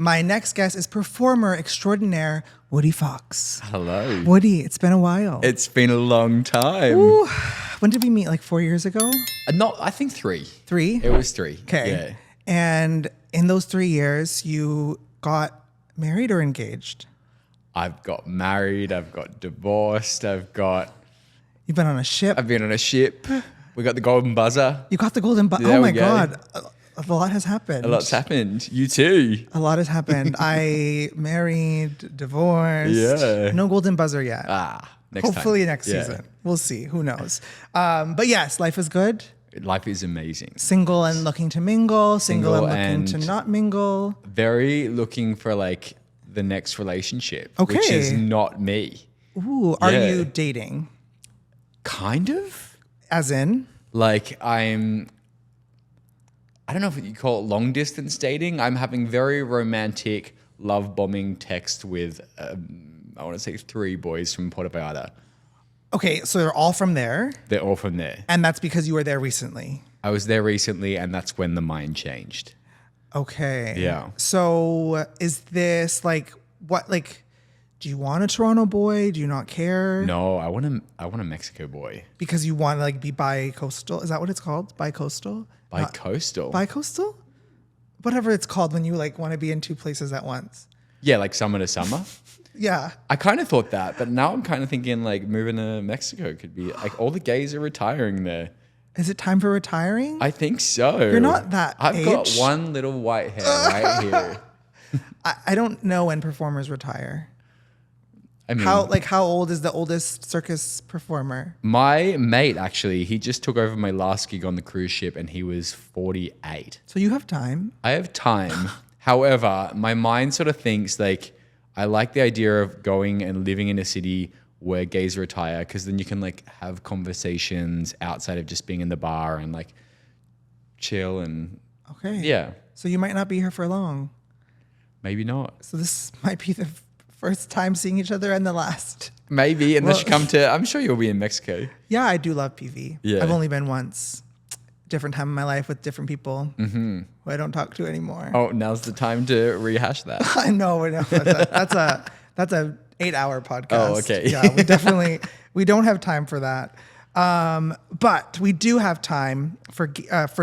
My next guest is performer extraordinaire Woody Fox. Hello. Woody, it's been a while. It's been a long time. Ooh, when did we meet? Like 4 years ago? I think 3. 3? It was 3. Okay. Yeah. And in those 3 years, you got married or engaged? I've got married. I've got divorced. You've been on a ship. I've been on a ship. We got the golden buzzer. You got the golden buzzer. There Oh my we go. God. A lot has happened. A lot's happened. You too. A lot has happened. I married, divorced. Yeah. No golden buzzer yet. Hopefully next season. We'll see. Who knows? But yes, life is good. Life is amazing. Single and looking to mingle. Single and looking to not mingle. Very looking for like the next relationship. Okay. Which is not me. Ooh, are Yeah. you dating? Kind of. As in? Like I don't know if you call it long distance dating. I'm having very romantic love bombing text with, I want to say 3 boys from Puerto Vallarta. Okay, so they're all from there. They're all from there. And that's because you were there recently. I was there recently and that's when the mind changed. Okay. Yeah. So is this like, what, like, do you want a Toronto boy? Do you not care? No, I want a Mexico boy. Because you want to like be bi-coastal? Is that what it's called? Bi-coastal? Bi-coastal? Bi-coastal? Whatever it's called when you like want to be in 2 places at once. Yeah, like summer to summer. Yeah. I kind of thought that, but now I'm kind of thinking like moving to Mexico could be like all the gays are retiring there. Is it time for retiring? I think so. You're not that I've got age. one little white hair right here. I don't know when performers retire. I mean, How old is the oldest circus performer? my mate, actually, he just took over my last gig on the cruise ship and he was 48. So you have time. I have time. However, my mind sort of thinks like, I like the idea of going and living in a city where gays retire because then you can like have conversations outside of just being in the bar and like chill and Okay. yeah, So you might not be here for long. maybe not. So this might be the first time seeing each other and the last. Maybe unless Well- you come to, I'm sure you'll be in Mexico. Yeah, I do love PV. Yeah. I've only been once. Different time in my life with different people who I don't talk to anymore. Oh, now's the time to rehash that. I know. That's a 8-hour podcast. Oh, okay. Yeah, we don't have time for that. But we do have time for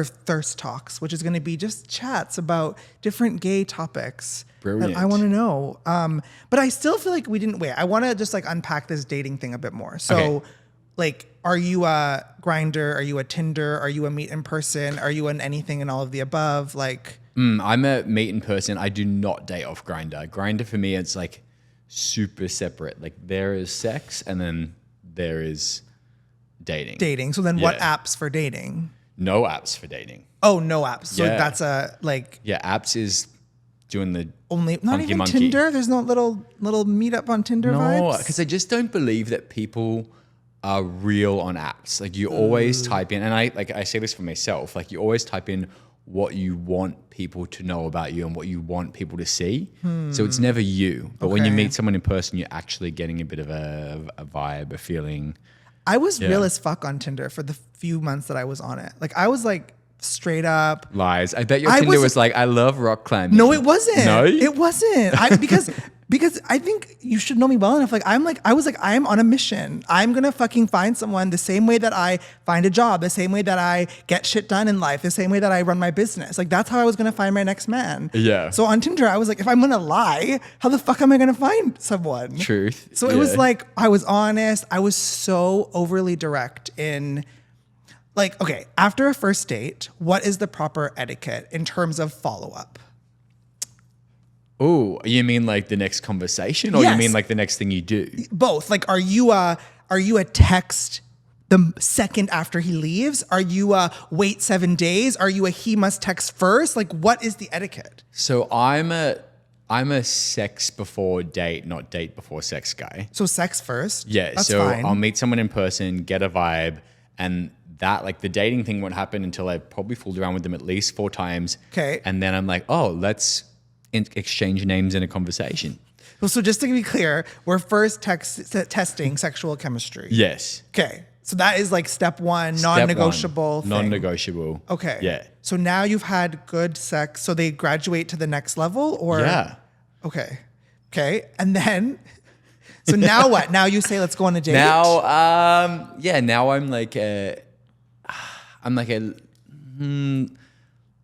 Thirst Talks, which is going to be just chats about different gay topics. Brilliant. That I want to know. But I still feel like we didn't wait. I want to just like unpack this dating thing a bit more. So, Okay. like, are you a Grindr? Are you a Tinder? Are you a meet in person? Are you an anything and all of the above? Like, I'm a meet in person. I do not date off Grindr. Grindr for me, it's like super separate. Like there is sex and then there is dating. So then what Yeah. apps for dating? No apps for dating. Oh, no apps. So Yeah. that's a like Yeah, apps is doing the only not funky even monkey. Tinder. There's no little meetup on Tinder No, vibes. because I just don't believe that people are real on apps. Like you always type in, and I say this for myself, like you always type in what you want people to know about you and what you want people to see. So it's never you. But when you Okay. meet someone in person, you're actually getting a bit of a vibe, a feeling. I was real as fuck on Tinder for the few months that I was on it. Like I was like straight up. Lies. I bet your I Tinder was- was like, I love rock climbing. No, it wasn't. No? It wasn't. Because I think you should know me well enough. I was like, I'm on a mission. I'm going to fucking find someone the same way that I find a job, the same way that I get shit done in life, the same way that I run my business. Like that's how I was going to find my next man. Yeah. So on Tinder, I was like, if I'm going to lie, how the fuck am I going to find someone? Truth. So it was Yeah. like, I was honest. I was so overly direct in like, okay, after a first date, what is the proper etiquette in terms of follow-up? Oh, you mean like the next conversation or Yes. you mean like the next thing you do? Both. Like, are you a text the second after he leaves? Are you a wait 7 days? Are you a he must text first? Like, what is the etiquette? So I'm a sex before date, not date before sex guy. So sex first. Yeah. That's So fine. I'll meet someone in person, get a vibe, and that like the dating thing won't happen until I probably fooled around with them at least 4 times. Okay. And then I'm like, oh, let's exchange names in a conversation. So just to be clear, we're first testing sexual chemistry. Yes. Okay. So that is like step one, Step one, non-negotiable thing. non-negotiable. Okay. Yeah. So now you've had good sex. So they graduate to the next level or? Yeah. Okay. Okay. And then, so now what? Now you say, let's go on a date? Now, now I'm like,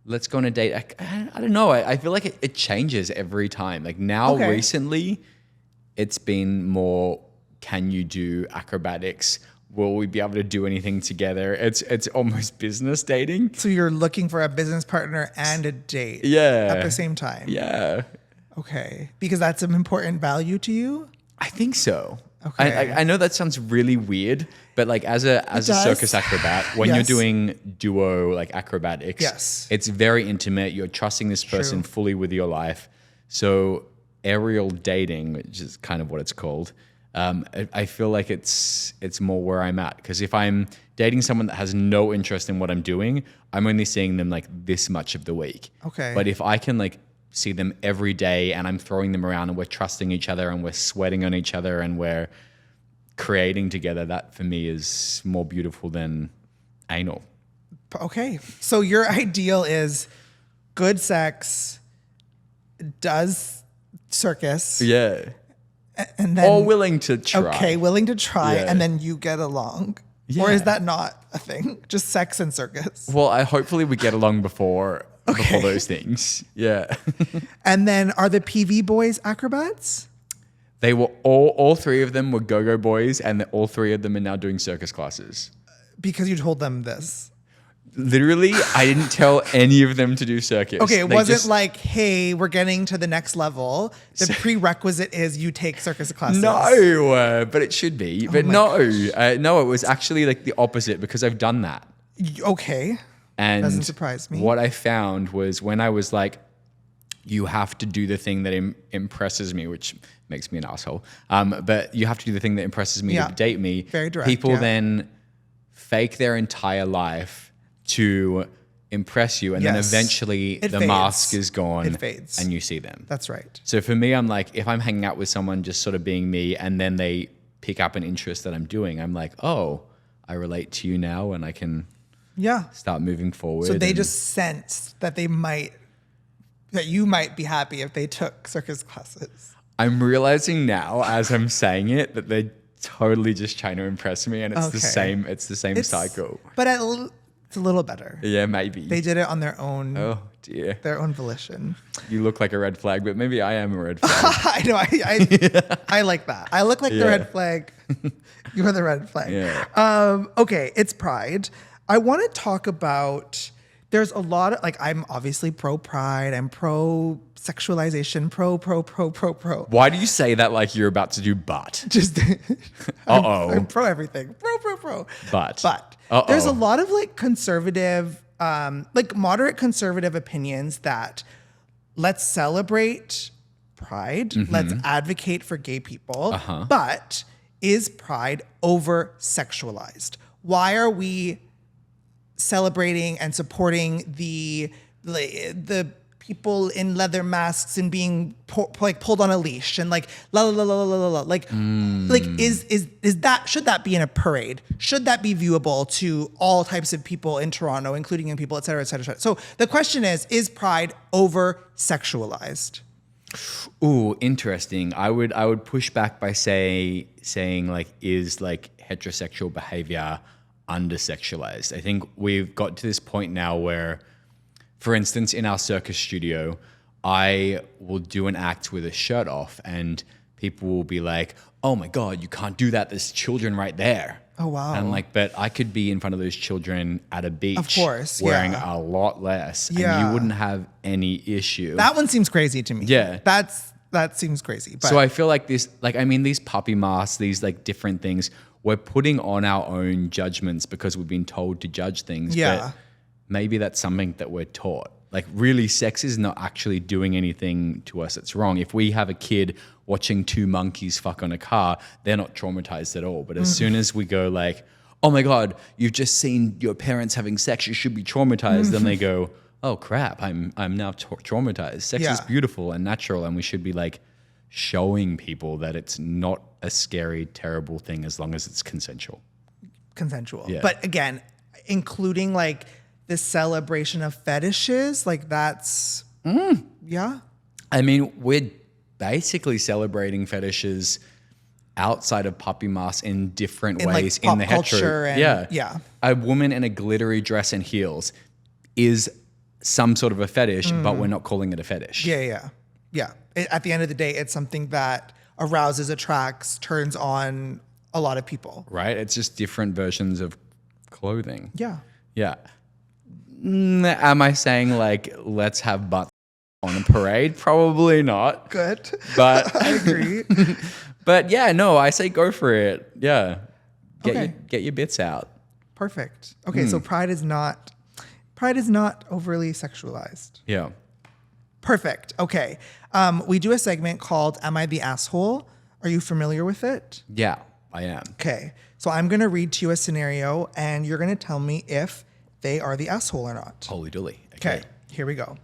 let's go on a date. I don't know. I feel like it changes every time. Like now recently, it's been more, can you do acrobatics? Will we be able to do anything together? It's almost business dating. So you're looking for a business partner and a date at the same time? Yeah. Okay. Because that's an important value to you? I think so. Okay. I know that sounds really weird, but like as a circus acrobat, when you're doing duo like acrobatics, it's very intimate. You're trusting this person fully with your life. So aerial dating, which is kind of what it's called, I feel like it's more where I'm at. Because if I'm dating someone that has no interest in what I'm doing, I'm only seeing them like this much of the week. Okay. But if I can like see them every day and I'm throwing them around and we're trusting each other and we're sweating on each other and we're creating together, that for me is more beautiful than anal. Okay. So your ideal is good sex, does circus. Yeah. And then, or willing to try. Okay, willing to try, and then you get along. Yeah. Or is that not a thing? Just sex and circus? Well, hopefully we get along before those things. Yeah. And then are the PV boys acrobats? They were all three of them were go-go boys, and all three of them are now doing circus classes. Because you told them this. Literally, I didn't tell any of them to do circus. Okay, it wasn't like, hey, we're getting to the next level. The prerequisite is you take circus classes. No, but it should be. But no, it was actually like the opposite because I've done that. Okay. And doesn't surprise me. What I found was when I was like, you have to do the thing that impresses me, which makes me an asshole. But you have to do the thing that impresses me to date me. Very direct. People then fake their entire life to impress you, and then eventually the mask is gone and you see them. That's right. So for me, I'm like, if I'm hanging out with someone just sort of being me and then they pick up an interest that I'm doing, I'm like, oh, I relate to you now and I can start moving forward. So they just sense that you might be happy if they took circus classes. I'm realizing now as I'm saying it that they're totally just trying to impress me, and it's the same cycle. But it's a little better. Yeah, maybe. They did it on their own. Oh dear. Their own volition. You look like a red flag, but maybe I am a red flag. I know. I like that. I look like the red flag. You're the red flag. Yeah. Okay, it's Pride. I want to talk about. There's a lot of I'm obviously pro Pride. I'm pro sexualization. Pro. Why do you say that like you're about to do but? Just. I'm pro everything. Pro. But. There's a lot of conservative, moderate conservative opinions that let's celebrate Pride, let's advocate for gay people, but is Pride over sexualized? Why are we celebrating and supporting the people in leather masks and being pulled on a leash and is that, should that be in a parade? Should that be viewable to all types of people in Toronto, including young people, et cetera, et cetera, et cetera? So the question is Pride over sexualized? Ooh, interesting. I would push back by saying is heterosexual behavior under-sexualized. I think we've got to this point now where, for instance, in our circus studio, I will do an act with a shirt off and people will be like, oh my God, you can't do that. There's children right there. Oh, wow. And I'm like, but I could be in front of those children at a beach. Of course, wearing a lot less. Yeah. And you wouldn't have any issue. That one seems crazy to me. Yeah. That seems crazy. But. So I feel like these puppy masks, these different things, we're putting on our own judgments because we've been told to judge things. Yeah. But maybe that's something that we're taught. Really, sex is not actually doing anything to us that's wrong. If we have a kid watching two monkeys fuck on a car, they're not traumatized at all. But as soon as we go oh my God, you've just seen your parents having sex, you should be traumatized. Then they go, oh crap, I'm now traumatized. Sex is beautiful and natural, and we should be showing people that it's not a scary, terrible thing as long as it's consensual. consensual. Yeah. But again, including like the celebration of fetishes, like that's, yeah. I mean, we're basically celebrating fetishes outside of puppy mask in different ways like in the pop culture hetero. and- yeah. A woman in a glittery dress and heels is some sort of a fetish, but we're not calling it a fetish. Yeah. At the end of the day, it's something that arouses, attracts, turns on a lot of people. Right? It's just different versions of clothing. Yeah. Yeah. Am I saying like, let's have butts on a parade? Probably not. Good. But I agree. but yeah, no, I say go for it. Yeah. Okay. Get your bits out. Perfect. Okay, so pride is not overly sexualized. Yeah. Perfect. Okay. We do a segment called Am I the Asshole? Are you familiar with it? Yeah, I am. Okay. So I'm going to read to you a scenario and you're going to tell me if they are the asshole or not. Holy dooly. Okay, here we go.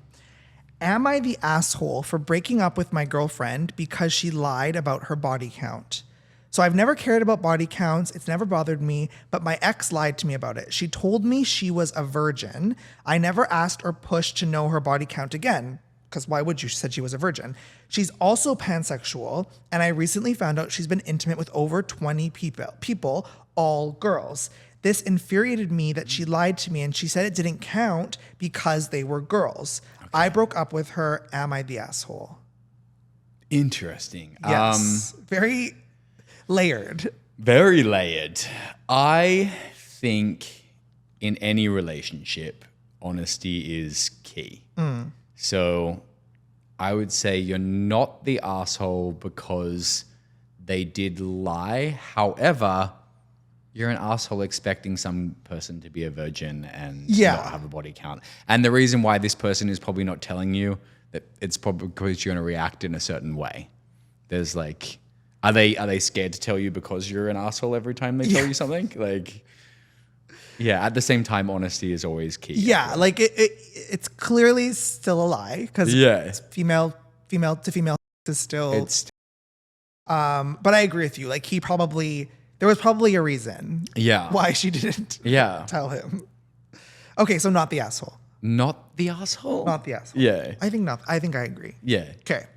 Am I the asshole for breaking up with my girlfriend because she lied about her body count? So I've never cared about body counts. It's never bothered me, but my ex lied to me about it. She told me she was a virgin. I never asked or pushed to know her body count again, because why would you? She said she was a virgin. She's also pansexual, and I recently found out she's been intimate with over 20 people, all girls. This infuriated me that she lied to me and she said it didn't count because they were girls. Okay. I broke up with her. Am I the asshole? Interesting. Yes. Very layered. Very layered. I think in any relationship, honesty is key. So I would say you're not the asshole because they did lie. However, you're an asshole expecting some person to be a virgin and not have a body count. And the reason why this person is probably not telling you that it's probably because you're going to react in a certain way. There's like, are they scared to tell you because you're an asshole every time they tell you something? Like, yeah, at the same time, honesty is always key. Yeah, like it's clearly still a lie because it's female to female is still. But I agree with you. Like there was probably a reason. Yeah. Why she didn't. Tell him. Okay, so not the asshole. Not the asshole. Not the asshole. Yeah. I think not. I think I agree. Yeah. Okay.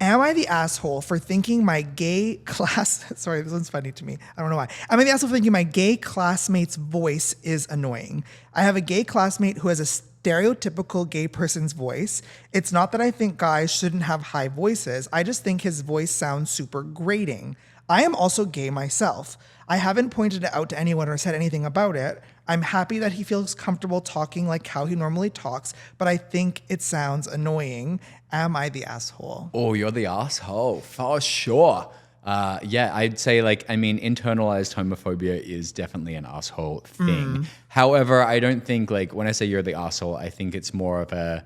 Am I the asshole for thinking my gay class... Sorry, this one's funny to me. I don't know why. Am I the asshole for thinking my gay classmate's voice is annoying? I have a gay classmate who has a stereotypical gay person's voice. It's not that I think guys shouldn't have high voices. I just think his voice sounds super grating. I am also gay myself. I haven't pointed it out to anyone or said anything about it. I'm happy that he feels comfortable talking like how he normally talks, but I think it sounds annoying. Am I the asshole? Oh, you're the asshole for sure. Yeah, I'd say internalized homophobia is definitely an asshole thing. However, I don't think when I say you're the asshole, I think it's more of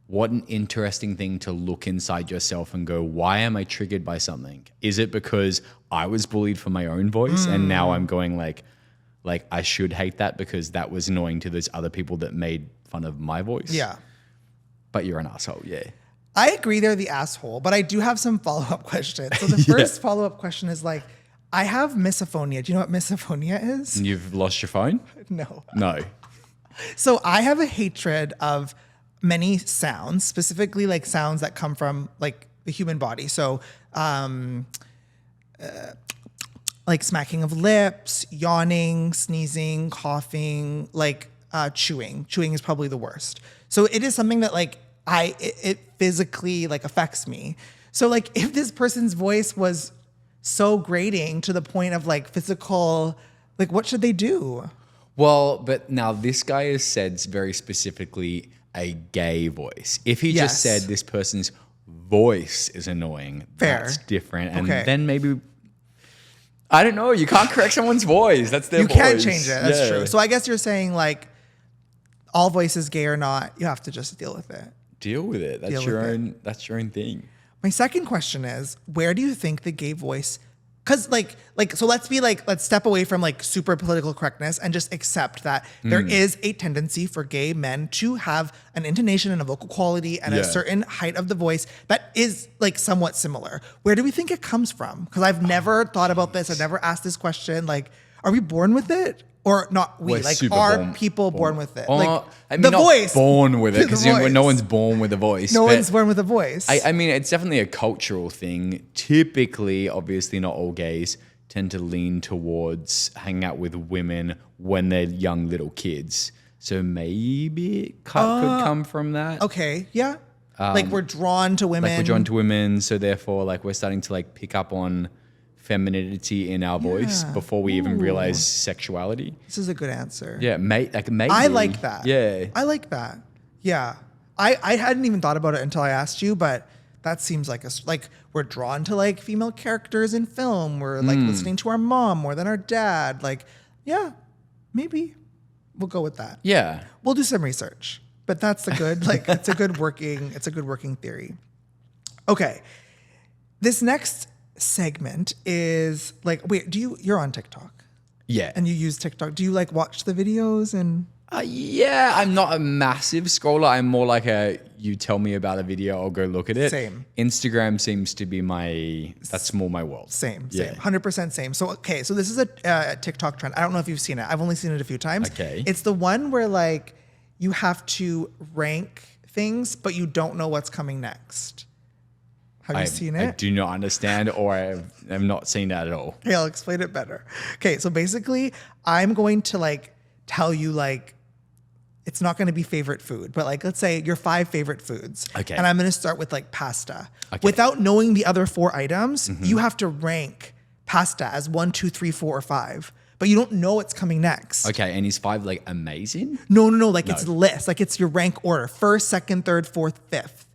what an interesting thing to look inside yourself and go, why am I triggered by something? Is it because I was bullied for my own voice and now I'm going like I should hate that because that was annoying to those other people that made fun of my voice? Yeah. But you're an asshole, yeah. I agree they're the asshole, but I do have some follow-up questions. So the first follow-up question is I have misophonia. Do you know what misophonia is? You've lost your phone? No. So I have a hatred of many sounds, specifically sounds that come from the human body. So smacking of lips, yawning, sneezing, coughing, chewing. Chewing is probably the worst. So it is something that it physically affects me. So if this person's voice was so grating to the point of physical, what should they do? Well, but now this guy has said very specifically a gay voice. If he just said this person's voice is annoying, that's different. And then maybe, I don't know, you can't correct someone's voice. That's their voice. You can't change it. That's true. So I guess you're saying all voices, gay or not, you have to just deal with it. Deal with it. That's your own thing. My second question is, where do you think the gay voice Because so let's step away from like super political correctness and just accept that there is a tendency for gay men to have an intonation and a vocal quality and a certain height of the voice that is like somewhat similar. Where do we think it comes from? Because I've never thought about this. I've never asked this question. Like, are we born with it? Or not we, like are people born with it? Like I mean, the not voice. born with it, because no one's born with a voice. No one's born with a voice. I mean, it's definitely a cultural thing. Typically, obviously not all gays tend to lean towards hanging out with women when they're young little kids. So maybe it could come from that. Okay, yeah. Like we're drawn to women. Like we're drawn to women, so therefore like we're starting to like pick up on femininity in our voice before we even realize sexuality. This is a good answer. Yeah, maybe. I like that. Yeah. I like that. Yeah. I hadn't even thought about it until I asked you, but that seems like we're drawn to like female characters in film. We're like listening to our mom more than our dad. Like, yeah, maybe we'll go with that. Yeah. We'll do some research, but that's a good, it's a good working theory. Okay. This next segment is like, wait, you're on TikTok? Yeah. And you use TikTok. Do you like watch the videos and? Yeah, I'm not a massive scroller. I'm more like you tell me about a video, I'll go look at it. Same. Instagram seems to be that's more my world. Same. 100% same. So, okay, so this is a TikTok trend. I don't know if you've seen it. I've only seen it a few times. Okay. It's the one where like you have to rank things, but you don't know what's coming next. Have you seen it? I do not understand, or I've not seen that at all. Okay, I'll explain it better. Okay, so basically, I'm going to like tell you like, it's not going to be favorite food, but like, let's say your 5 favorite foods. Okay. And I'm going to start with like pasta. Okay. Without knowing the other 4 items, you have to rank pasta as 1, 2, 3, 4, or 5. But you don't know what's coming next. Okay, and is 5 like amazing? No. Like it's a list. Like it's your rank order. 1st, 2nd, 3rd, 4th, 5th.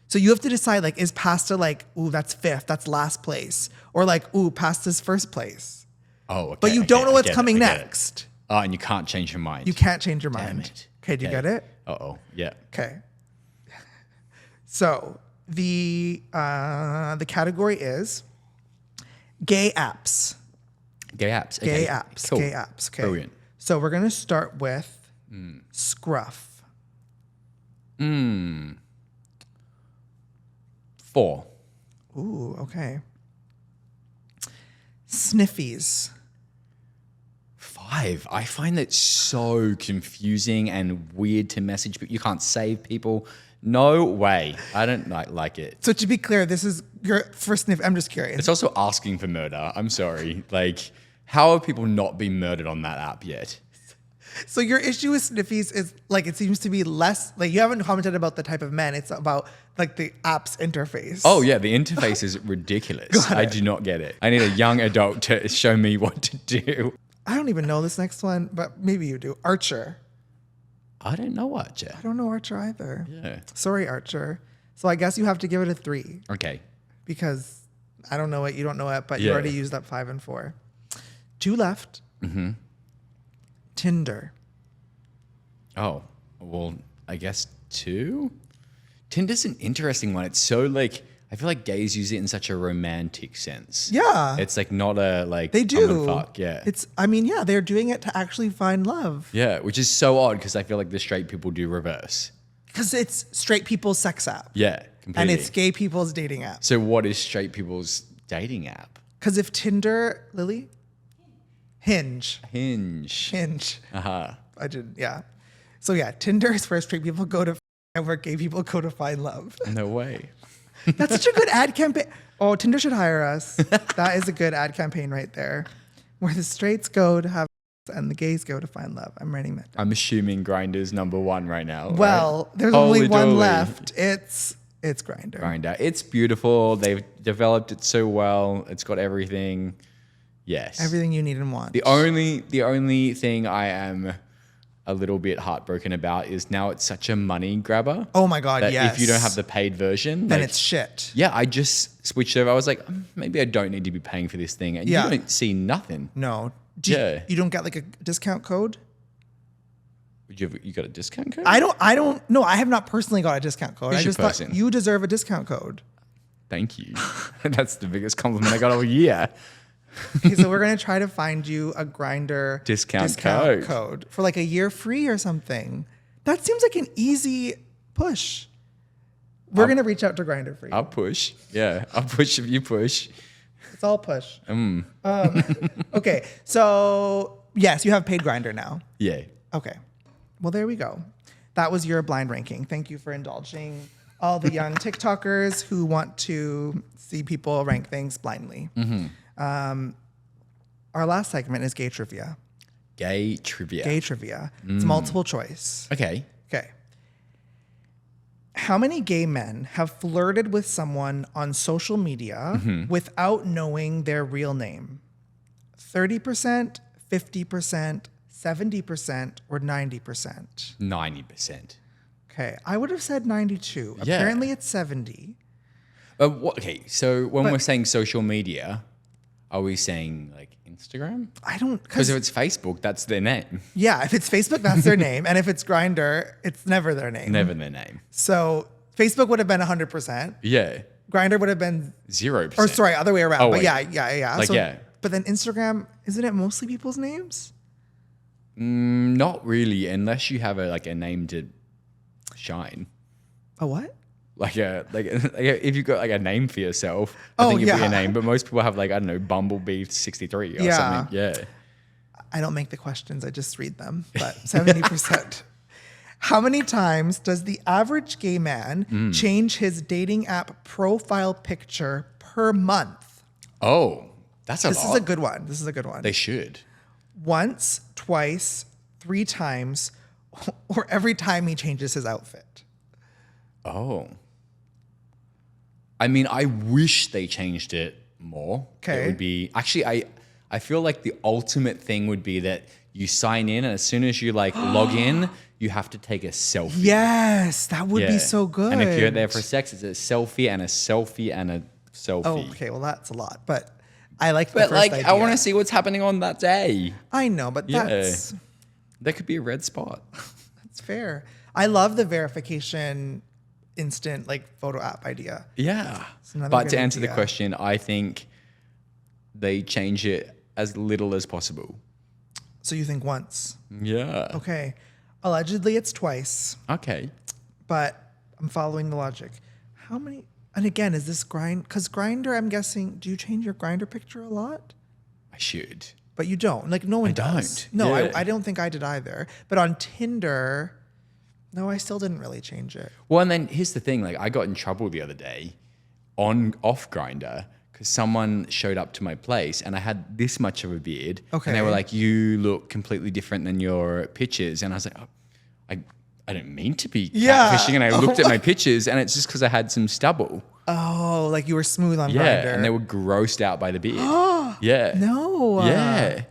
So you have to decide like, is pasta like, ooh, that's 5th, that's last place. Or like, ooh, pasta's 1st place. Oh, okay. But you don't know what's coming next. Oh, and you can't change your mind. You can't change your mind. Damn it. Okay, do you get it? Uh-oh, yeah. Okay. So the category is gay apps. Gay apps. Okay. Gay apps. Cool. Gay apps. Okay. Brilliant. So we're gonna start with Scruff. 4. Ooh, okay. Sniffies. 5. I find that so confusing and weird to message, but you can't save people. No way. I don't like it. So to be clear, this is your first sniff. I'm just curious. It's also asking for murder. I'm sorry. Like, how have people not been murdered on that app yet? So your issue with Sniffies is like, it seems to be less, like you haven't commented about the type of men. It's about like the app's interface. Oh yeah, the interface is ridiculous. I do not get it. I need a young adult to show me what to do. I don't even know this next one, but maybe you do. Archer. I don't know Archer. I don't know Archer either. Yeah. Sorry, Archer. So I guess you have to give it a 3. Okay. Because I don't know it, you don't know it, but you already used up 5 and 4. 2 left. Tinder. Oh, well, I guess 2? Tinder's an interesting one. It's so like, I feel like gays use it in such a romantic sense. Yeah. It's like not a like, they do. I'm gonna fuck. Yeah. They're doing it to actually find love. Yeah, which is so odd because I feel like the straight people do reverse. Because it's straight people's sex app. Yeah, completely. And it's gay people's dating app. So what is straight people's dating app? Because if Tinder, Lily? Hinge. Uh-huh. I did, yeah. So yeah, Tinder is where straight people go to and where gay people go to find love. No way. That's such a good ad campaign. Oh, Tinder should hire us. That is a good ad campaign right there. Where the straights go to have and the gays go to find love. I'm writing that down. I'm assuming Grindr's number 1 right now. Well, right? there's only one left. It's Grindr. Grindr. It's beautiful. They've developed it so well. It's got everything. Yes. Everything you need and want. The only thing I am a little bit heartbroken about is now it's such a money grabber. Oh my God, that yes. if you don't have the paid version, then like, it's shit. Yeah, I just switched over. I was like, maybe I don't need to be paying for this thing. And you don't see nothing. No. You don't get like a discount code? You got a discount code? I don't know. I have not personally got a discount code. I just thought you deserve a discount code. Thank you. That's the biggest compliment I got all year. Okay, so we're going to try to find you a Grindr Discount code for like a year free or something. That seems like an easy push. We're going to reach out to Grindr for you. I'll push. Yeah, I'll push if you push. It's all push. Okay, so yes, you have paid Grindr now. Yeah. Okay. Well, there we go. That was your blind ranking. Thank you for indulging all the young TikTokers who want to see people rank things blindly. Our last segment is gay trivia. Gay trivia. Gay trivia. It's multiple choice. Okay. Okay. How many gay men have flirted with someone on social media without knowing their real name? 30%, 50%, 70%, or 90%? 90%. Okay. I would have said 92. Yeah. Apparently it's 70. Okay, so when we're saying social media, are we saying like Instagram? I don't... Because if it's Facebook, that's their name. Yeah, if it's Facebook, that's their name. And if it's Grindr, it's never their name. Never their name. So Facebook would have been 100%. Yeah. Grindr would have been 0%. Or sorry, other way around. Oh, but wait. yeah. Like, yeah. But then Instagram, isn't it mostly people's names? Not really, unless you have a name to shine. A what? Like if you've got like a name for yourself, I think it'd be a name. But most people have like, I don't know, Bumblebee 63 or something. Yeah. I don't make the questions, I just read them. But 70%. How many times does the average gay man change his dating app profile picture per month? Oh, that's a lot. This is a good one. This is a good one. They should. Once, twice, 3 times, or every time he changes his outfit. Oh. I mean, I wish they changed it more. Okay. It would be actually I feel like the ultimate thing would be that you sign in and as soon as you like log in, you have to take a selfie. Yes, that would be so good. And if you're there for sex, it's a selfie and a selfie and a selfie. Oh, okay. Well, that's a lot, but I like the But first like, idea. I want to see what's happening on that day. I know, but that's There could be a red spot. that's fair. I love the verification instant like photo app idea. Yeah. another But good to answer the idea. question, I think they change it as little as possible. So you think once? Yeah. Okay. Allegedly, it's twice, Okay. but I'm following the logic. How many? And again, is this Grind? Because Grindr, I'm guessing, do you change your Grindr picture a lot? I should. But you don't. Like no one does. don't. No, Yeah. I don't think I did either. But on Tinder, no, I still didn't really change it. Well, and then here's the thing. Like, I got in trouble the other day off Grindr because someone showed up to my place and I had this much of a beard. Okay. And they were like, you look completely different than your pictures. And I was like, oh, I don't mean to be Yeah. catfishing. And I looked at my pictures and it's just because I had some stubble. Oh, like you were smooth on Yeah. Grindr. And they were grossed out by the beard. Yeah. No. Yeah.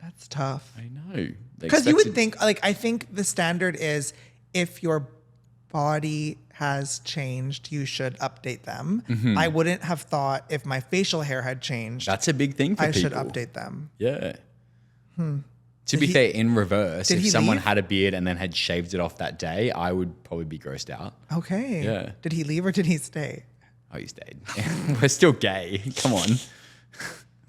That's tough. I know. Because you would think, like, I think the standard is if your body has changed, you should update them. I wouldn't have thought if my facial hair had changed, That's a big thing for I people. should update them. Yeah. To be fair, in reverse, did if he someone leave? had a beard and then had shaved it off that day, I would probably be grossed out. Okay. Yeah. Did he leave or did he stay? Oh, you stayed. We're still gay. Come on.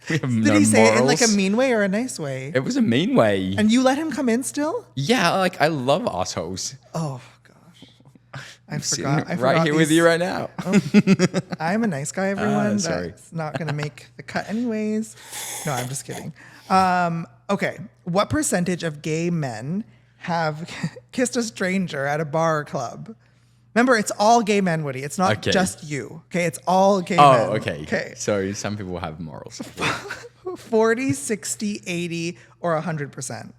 We have Did he say it in like a morals. mean way or a nice way? It was a mean way. And you let him come in still? Yeah, like I love assholes. Oh gosh. I Sitting forgot. I right forgot here with these- you right now. I'm a nice guy, everyone. sorry. That's not going to make the cut anyways. No, I'm just kidding. Okay. What percentage of gay men have kissed a stranger at a bar or club? Remember, it's all gay men, Woody. It's not Okay. just you. Okay. It's all gay men. Oh, okay. Okay. So some people have morals. 40, 60, 80, or 100%.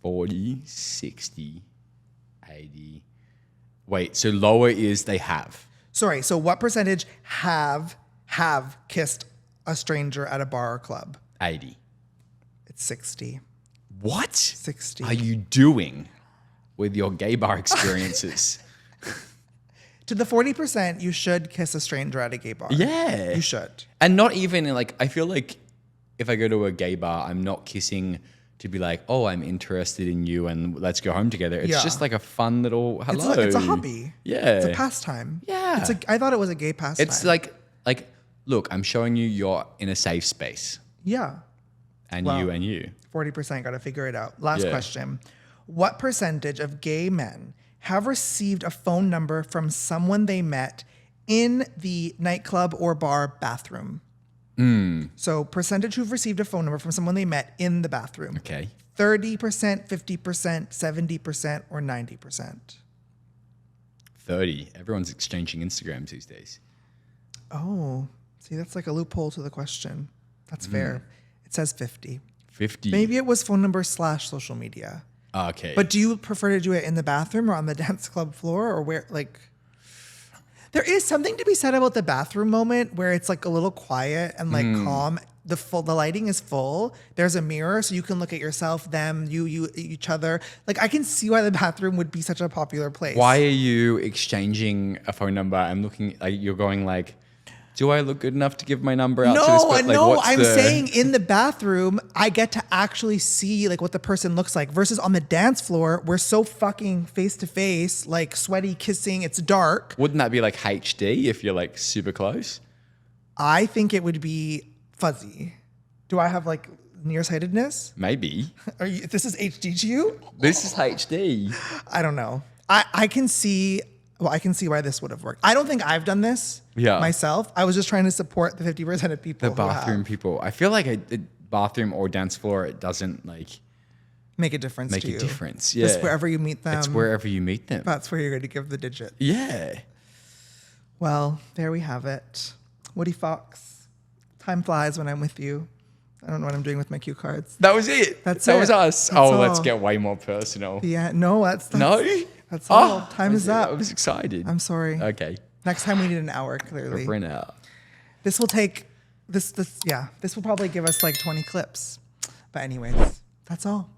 40, 60, 80. Wait, so lower is they have. Sorry. So what percentage have kissed a stranger at a bar or club? 80. It's 60. What 60. are you doing with your gay bar experiences? To the 40%, you should kiss a stranger at a gay bar. Yeah. You should. And not even like, I feel like if I go to a gay bar, I'm not kissing to be like, oh, I'm interested in you and let's go home together. It's Yeah. just like a fun little hello. It's a hobby. Yeah. It's a pastime. Yeah. I thought it was a gay pastime. It's like look, I'm showing you you're in a safe space. Yeah. And Well, you and you. 40%, got to figure it out. Last Yeah. question. What percentage of gay men have received a phone number from someone they met in the nightclub or bar bathroom? So percentage who've received a phone number from someone they met in the bathroom. Okay. 30%, 50%, 70%, or 90%? 30. Everyone's exchanging Instagrams these days. Oh, see, that's like a loophole to the question. That's fair. It says 50. 50. Maybe it was phone number / social media. Okay. But do you prefer to do it in the bathroom or on the dance club floor or where, like, there is something to be said about the bathroom moment where it's like a little quiet and like calm. The lighting is full. There's a mirror so you can look at yourself, them, you, each other. Like, I can see why the bathroom would be such a popular place. Why are you exchanging a phone number? I'm looking, like, you're going like, do I look good enough to give my number out to this? Like, No, I'm saying in the bathroom, I get to actually see like what the person looks like versus on the dance floor, we're so fucking face to face, like sweaty kissing, it's dark. Wouldn't that be like HD if you're like super close? I think it would be fuzzy. Do I have like nearsightedness? Maybe. This is HD to you? This is HD. I don't know. I can see why this would have worked. I don't think I've done this myself. I was just trying to support the 50% of people. The bathroom people. I feel like a bathroom or dance floor, it doesn't like make a difference make to you. a difference. Yeah. Just wherever you meet them. It's wherever you meet them. That's where you're going to give the digit. Yeah. Well, there we have it. Woody Fox. Time flies when I'm with you. I don't know what I'm doing with my cue cards. That was it. That was us. That's let's all. get way more personal. Yeah, no, that's No? That's all. Time is I up. was excited. I'm sorry. Okay. Next time we need an hour, clearly. We've run out. This will take this will probably give us like 20 clips. But anyways, that's all.